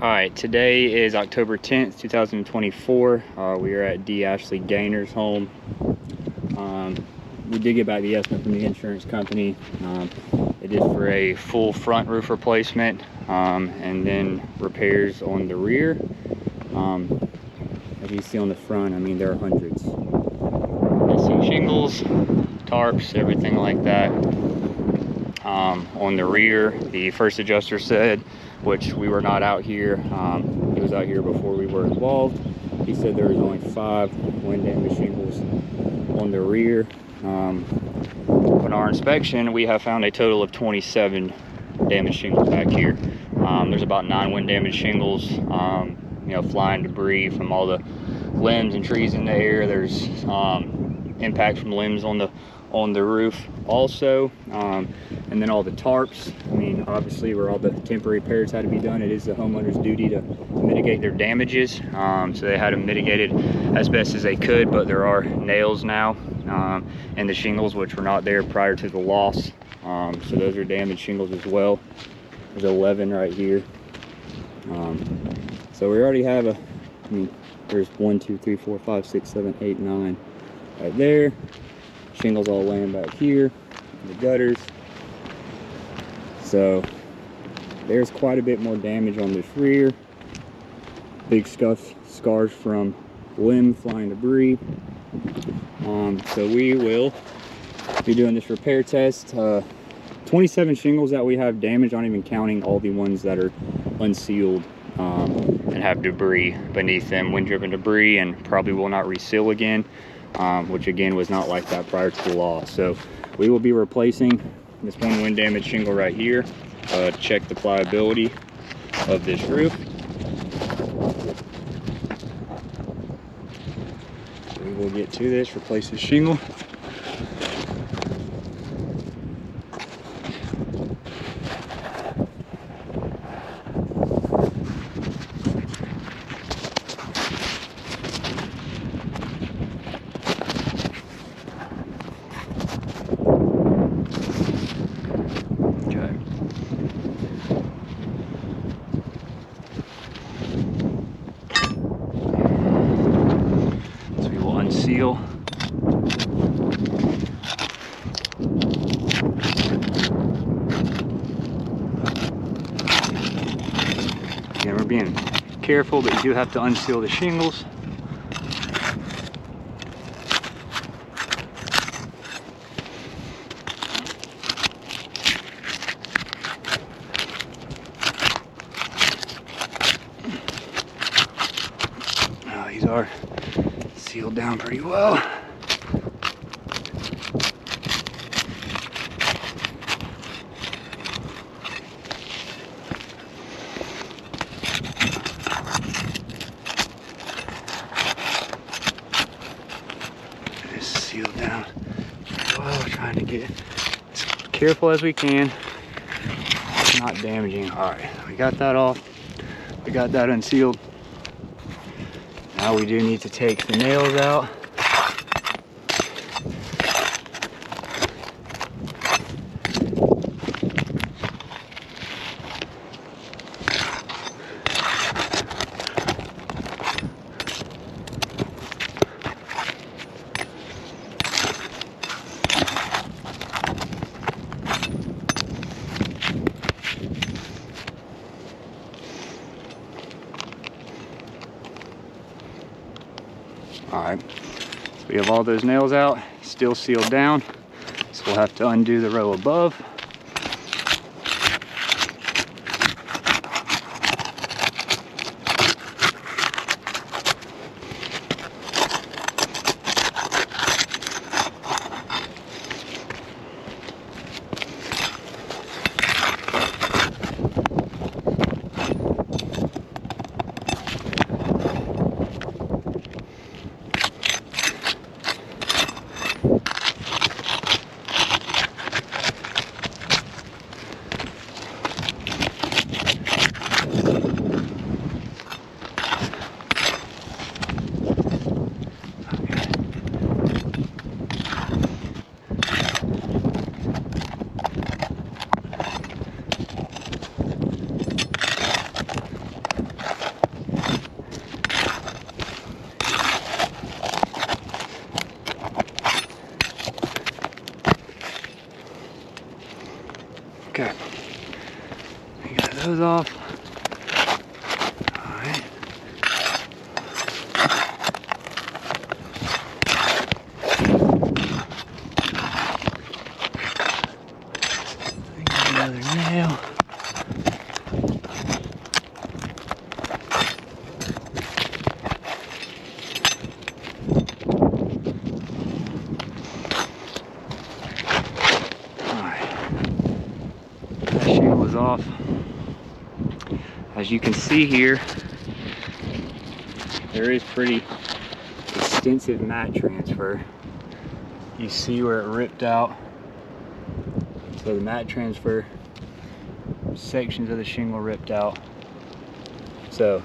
Alright, today is October 10th, 2024. We are at Deashely Gaynor's home. We did get back the estimate from the insurance company. It is for a full front roof replacement and then repairs on the rear. As you see on the front, I mean, there are hundreds. Missing shingles, tarps, everything like that. On the rear, the first adjuster said, which we were not out here, he was out here before we were involved. He said there was only 5 wind damage shingles on the rear. On our inspection, we have found a total of 27 damaged shingles back here. There's about 9 wind damage shingles, flying debris from all the limbs and trees in the air. There's impact from limbs on the roof also, and then all the tarps. I mean, obviously where all the temporary repairs had to be done, it is the homeowner's duty to mitigate their damages. So they had to mitigate it as best as they could, but there are nails now and the shingles which were not there prior to the loss. So those are damaged shingles as well. There's 11 right here. So we already have there's 1, 2, 3, 4, 5, 6, 7, 8, 9 right there. Shingles all laying back here in the gutters. So there's quite a bit more damage on this rear. Big scars from limb flying debris. So we will be doing this repair test. 27 shingles that we have damaged, not even counting all the ones that are unsealed and have debris beneath them, wind-driven debris, and probably will not reseal again. Which again was not like that prior to the loss. So we will be replacing this one wind damage shingle right here to check the pliability of this roof. So we will get to this, replace this shingle. Seal. Again, we're being careful, but you do have to unseal the shingles. These are sealed down pretty well. It's sealed down well. We're trying to get as careful as we can, not damaging. All right, we got that off. We got that unsealed. Now we do need to take the nails out. All right, so we have all those nails out, still sealed down. So we'll have to undo the row above. We got those off. All right. Another nail. Off. As you can see here, there is pretty extensive mat transfer. You see where it ripped out. So the mat transfer, sections of the shingle ripped out. So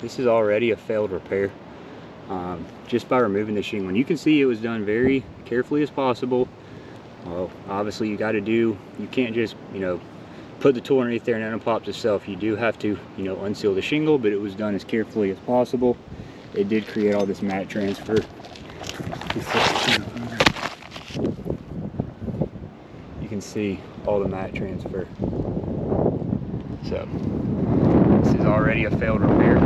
this is already a failed repair, just by removing the shingle. And you can see it was done very carefully as possible. Well, obviously you got to do, you can't just, put the tool underneath there and it unpops itself. You do have to, unseal the shingle, but it was done as carefully as possible. It did create all this mat transfer. You can see all the mat transfer. So this is already a failed repair,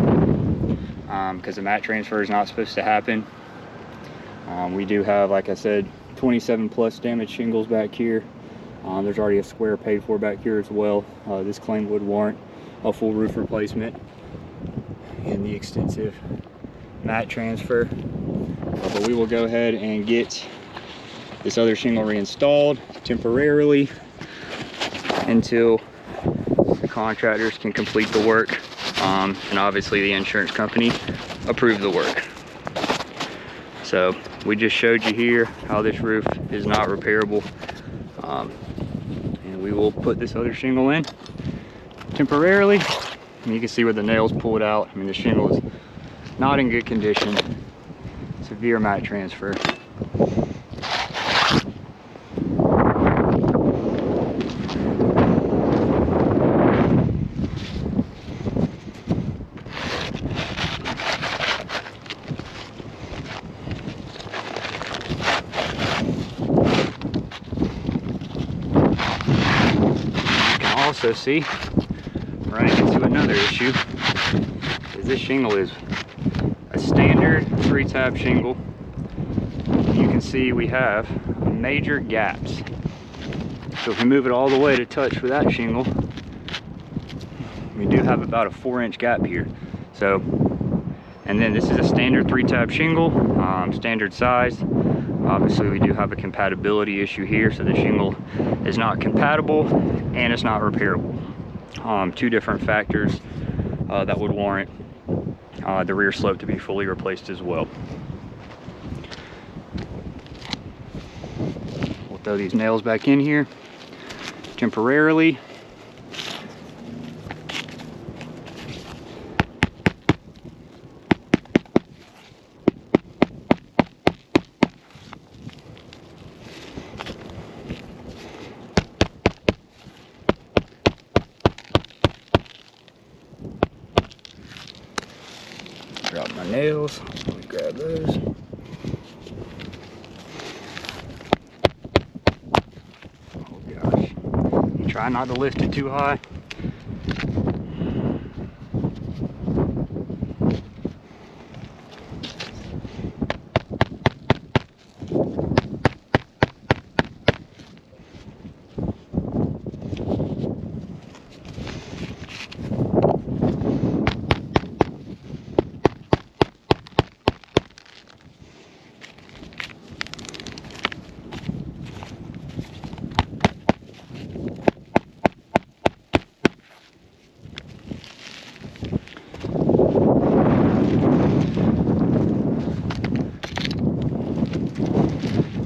because the mat transfer is not supposed to happen. We do have, like I said, 27 plus damaged shingles back here. There's already a square paid for back here as well. This claim would warrant a full roof replacement and the extensive mat transfer. But we will go ahead and get this other shingle reinstalled temporarily until the contractors can complete the work, and obviously the insurance company approve the work. So we just showed you here how this roof is not repairable. And we will put this other shingle in temporarily. And you can see where the nails pulled out. I mean, the shingle is not in good condition. Severe mat transfer. Also see, running into another issue, is this shingle is a standard 3-tab shingle. You can see we have major gaps. So if we move it all the way to touch with that shingle, we do have about a 4-inch gap here. So, and then this is a standard 3-tab shingle, standard size. Obviously we do have a compatibility issue here, so the shingle is not compatible and it's not repairable. Two different factors that would warrant the rear slope to be fully replaced as well. We'll throw these nails back in here temporarily. Drop my nails. Let me grab those. Oh gosh. Try not to lift it too high.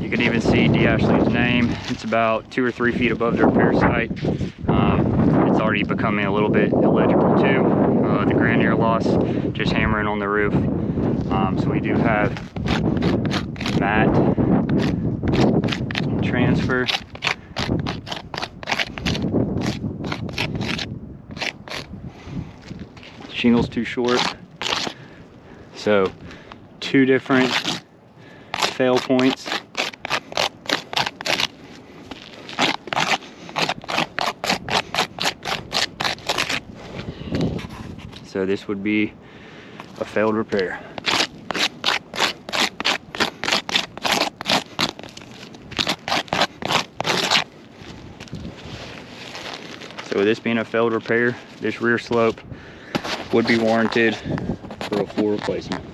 You can even see Deashely's name. It's about 2 or 3 feet above the repair site. It's already becoming a little bit illegible too. The grand air loss just hammering on the roof. So we do have mat transfer. Shingle's too short. So 2 different fail points. So this would be a failed repair. So with this being a failed repair, this rear slope would be warranted for a full replacement.